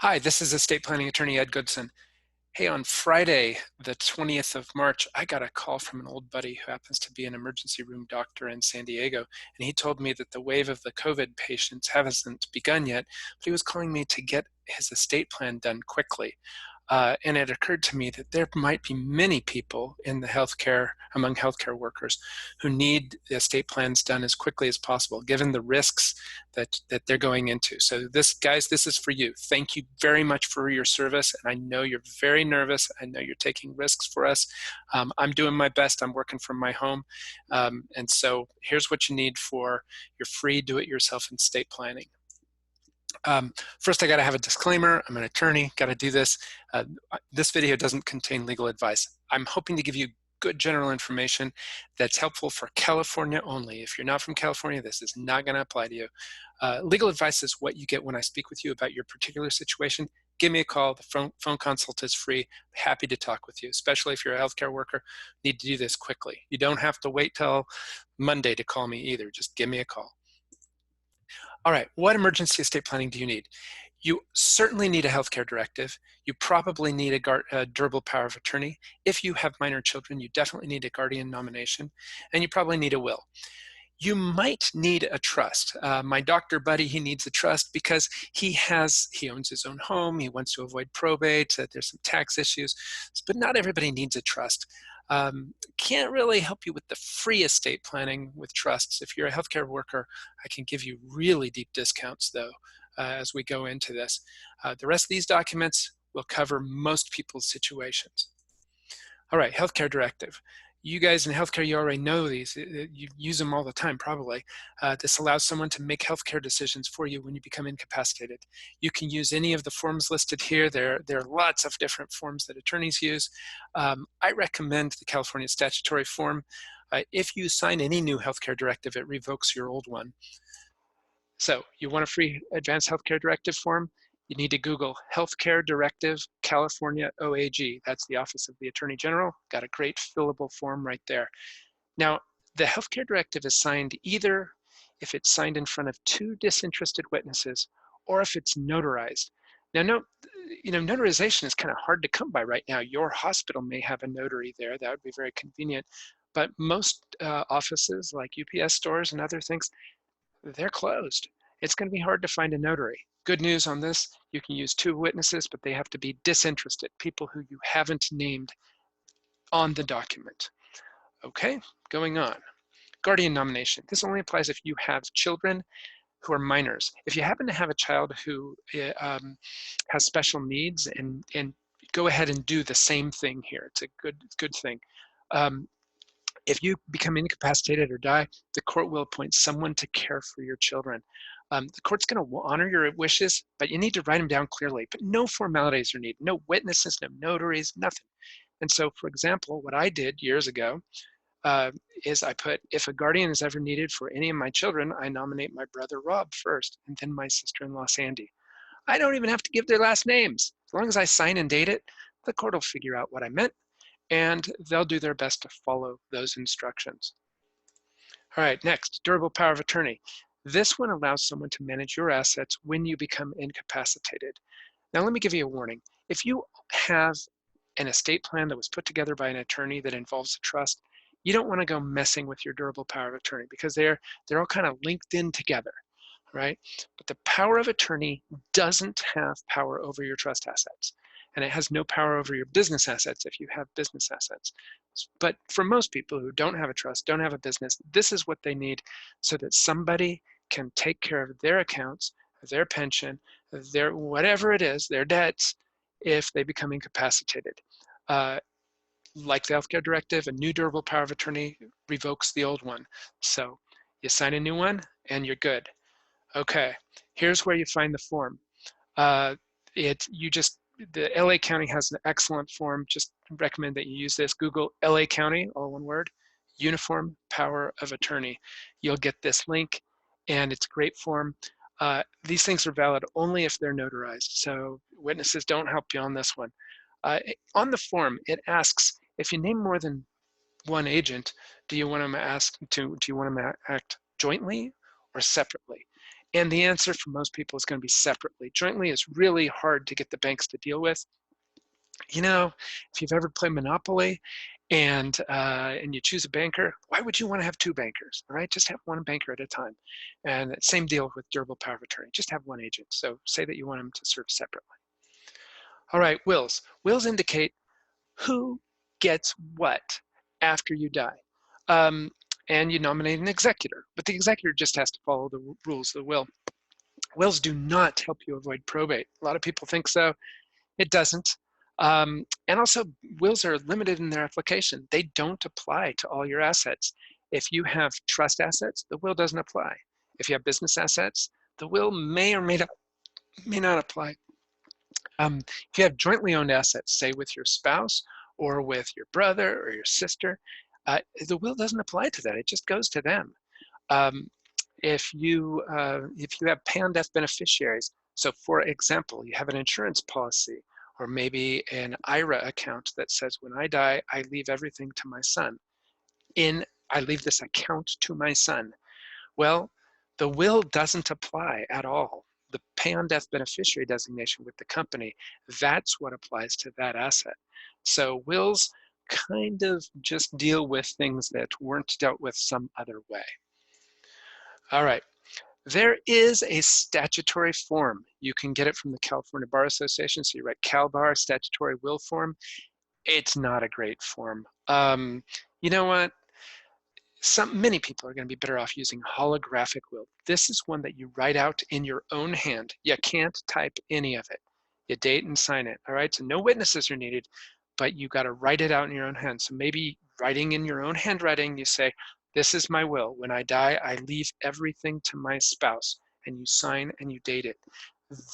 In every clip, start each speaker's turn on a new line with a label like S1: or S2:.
S1: Hi, this is estate planning attorney Ed Goodson. Hey, on Friday, the 20th of March, I got a call from an old buddy who happens to be an emergency room doctor in San Diego, and he told me that the wave of the COVID patients hasn't begun yet, but he was calling me to get his estate plan done quickly. And it occurred to me that there might be many people in the among healthcare workers, who need the estate plans done as quickly as possible, given the risks that they're going into. So guys, this is for you. Thank you very much for your service. And I know you're very nervous. I know you're taking risks for us. I'm doing my best. I'm working from my home. And so here's what you need for your free do-it-yourself estate planning. First, I got to have a disclaimer. I'm an attorney, got to do this. This video doesn't contain legal advice. I'm hoping to give you good general information that's helpful for California only. If you're not from California, this is not going to apply to you. Legal advice is what you get when I speak with you about your particular situation. Give me a call. The phone consult is free. I'm happy to talk with you, especially if you're a healthcare worker. Need to do this quickly. You don't have to wait till Monday to call me either. Just give me a call. All right, what emergency estate planning do you need? You certainly need a healthcare directive. You probably need a durable power of attorney. If you have minor children, you definitely need a guardian nomination, and you probably need a will. You might need a trust. My doctor buddy, he needs a trust because he owns his own home. He wants to avoid probate. There's some tax issues, but not everybody needs a trust. Can't really help you with the free estate planning with trusts. If you're a healthcare worker, I can give you really deep discounts though as we go into this. The rest of these documents will cover most people's situations. All right, healthcare directive. You guys in healthcare, you already know these. You use them all the time, probably. This allows someone to make healthcare decisions for you when you become incapacitated. You can use any of the forms listed here. There are lots of different forms that attorneys use. I recommend the California Statutory form. If you sign any new healthcare directive, it revokes your old one. So you want a free advanced healthcare directive form? You need to Google Healthcare Directive California OAG. That's the Office of the Attorney General. Got a great fillable form right there. Now, the healthcare directive is signed either if it's signed in front of two disinterested witnesses or if it's notarized. Now, notarization is kind of hard to come by right now. Your hospital may have a notary there. That would be very convenient. But most offices like UPS stores and other things, they're closed. It's going to be hard to find a notary. Good news on this, you can use two witnesses, but they have to be disinterested, people who you haven't named on the document. Okay, going on. Guardian nomination. This only applies if you have children who are minors. If you happen to have a child who has special needs, and go ahead and do the same thing here. It's a good thing. If you become incapacitated or die, the court will appoint someone to care for your children. The court's going to honor your wishes, but you need to write them down clearly. But no formalities are needed, no witnesses, no notaries, nothing. And so, for example, what I did years ago is I put, if a guardian is ever needed for any of my children, I nominate my brother Rob first, and then my sister-in-law Sandy. I don't even have to give their last names. As long as I sign and date it, the court will figure out what I meant, and they'll do their best to follow those instructions. All right, next, durable power of attorney. This one allows someone to manage your assets when you become incapacitated. Now, let me give you a warning. If you have an estate plan that was put together by an attorney that involves a trust, you don't want to go messing with your durable power of attorney because they're all kind of linked in together, right? But the power of attorney doesn't have power over your trust assets, and it has no power over your business assets if you have business assets. But for most people who don't have a trust, don't have a business, this is what they need so that somebody can take care of their accounts, their pension, their whatever it is, their debts, if they become incapacitated. Like the healthcare directive, a new durable power of attorney revokes the old one. So you sign a new one and you're good. Okay, here's where you find the form. The LA County has an excellent form. Just recommend that you use this. Google LA County, all one word, Uniform Power of Attorney. You'll get this link, and it's a great form. These things are valid only if they're notarized, so witnesses don't help you on this one. On the form, it asks, if you name more than one agent, do you want them to act jointly or separately? And the answer for most people is going to be separately. Jointly is really hard to get the banks to deal with. You know, if you've ever played Monopoly and you choose a banker, why would you want to have two bankers? All right, just have one banker at a time. And same deal with durable power of attorney. Just have one agent. So say that you want them to serve separately. All right, wills. Wills indicate who gets what after you die. And you nominate an executor, but the executor just has to follow the rules of the will. Wills do not help you avoid probate. A lot of people think so. It doesn't. And also, wills are limited in their application. They don't apply to all your assets. If you have trust assets, the will doesn't apply. If you have business assets, the will may or may not apply. If you have jointly owned assets, say with your spouse or with your brother or your sister, the will doesn't apply to that. It just goes to them. If you have pay on death beneficiaries, so for example, you have an insurance policy or maybe an IRA account that says, when I die, I leave everything to my son. I leave this account to my son. Well, the will doesn't apply at all. The pay on death beneficiary designation with the company, that's what applies to that asset. So wills kind of just deal with things that weren't dealt with some other way. All right, there is a statutory form. You can get it from the California Bar Association. So you write CalBar statutory will form. It's not a great form. You know what? Many people are going to be better off using holographic will. This is one that you write out in your own hand. You can't type any of it. You date and sign it. All right. So no witnesses are needed, but you got to write it out in your own hand. So maybe writing in your own handwriting, you say, this is my will. When I die, I leave everything to my spouse, and you sign and you date it.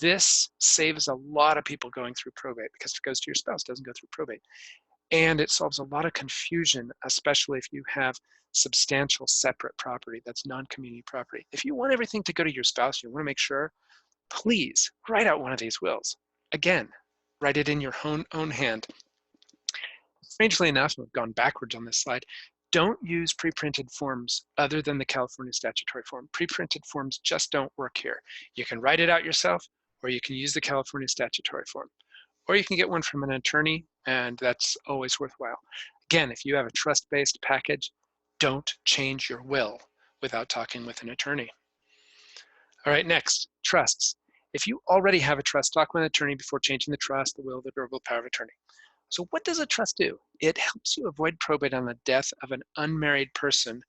S1: This saves a lot of people going through probate, because if it goes to your spouse, it doesn't go through probate. And it solves a lot of confusion, especially if you have substantial separate property that's non-community property. If you want everything to go to your spouse, you want to make sure, please write out one of these wills. Again, write it in your own hand. Strangely enough, I've gone backwards on this slide. Don't use pre-printed forms other than the California statutory form. Pre-printed forms just don't work here. You can write it out yourself, or you can use the California statutory form. Or you can get one from an attorney, and that's always worthwhile. Again, if you have a trust-based package, don't change your will without talking with an attorney. All right, next, trusts. If you already have a trust, talk with an attorney before changing the trust, the will, the durable power of attorney. So what does a trust do? It helps you avoid probate on the death of an unmarried person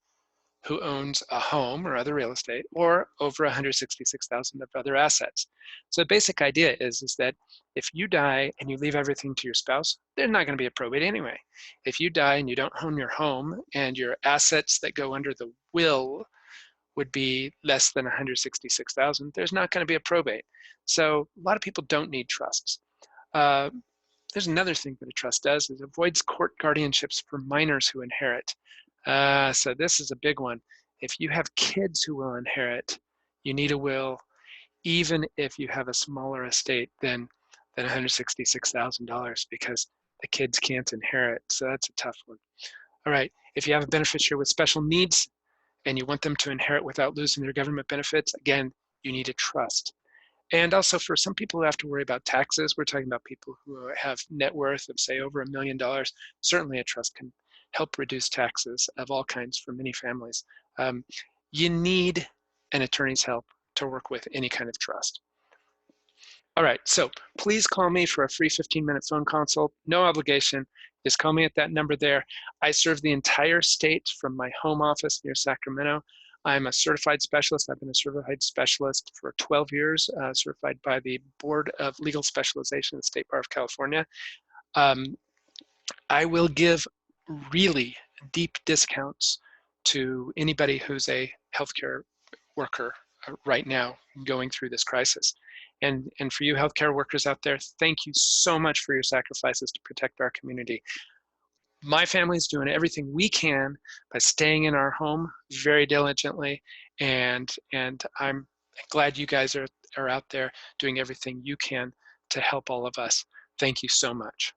S1: who owns a home or other real estate, or over 166,000 of other assets. So the basic idea is that if you die and you leave everything to your spouse, there's not going to be a probate anyway. If you die and you don't own your home and your assets that go under the will would be less than 166,000, there's not going to be a probate. So a lot of people don't need trusts. There's another thing that a trust does, is avoids court guardianships for minors who inherit. So this is a big one. If you have kids who will inherit, you need a will, even if you have a smaller estate than $166,000, because the kids can't inherit. So that's a tough one. All right, if you have a beneficiary with special needs and you want them to inherit without losing their government benefits, again, you need a trust. And also for some people who have to worry about taxes, we're talking about people who have net worth of, say, over $1 million. Certainly a trust can help reduce taxes of all kinds for many families. You need an attorney's help to work with any kind of trust. All right, so please call me for a free 15-minute phone consult, no obligation. Just call me at that number there. I serve the entire state from my home office near Sacramento. I'm a certified specialist. I've been a certified specialist for 12 years, certified by the Board of Legal Specialization at the State Bar of California. I will give really deep discounts to anybody who's a healthcare worker right now going through this crisis. And for you healthcare workers out there, thank you so much for your sacrifices to protect our community. My family's doing everything we can by staying in our home very diligently, and I'm glad you guys are out there doing everything you can to help all of us. Thank you so much.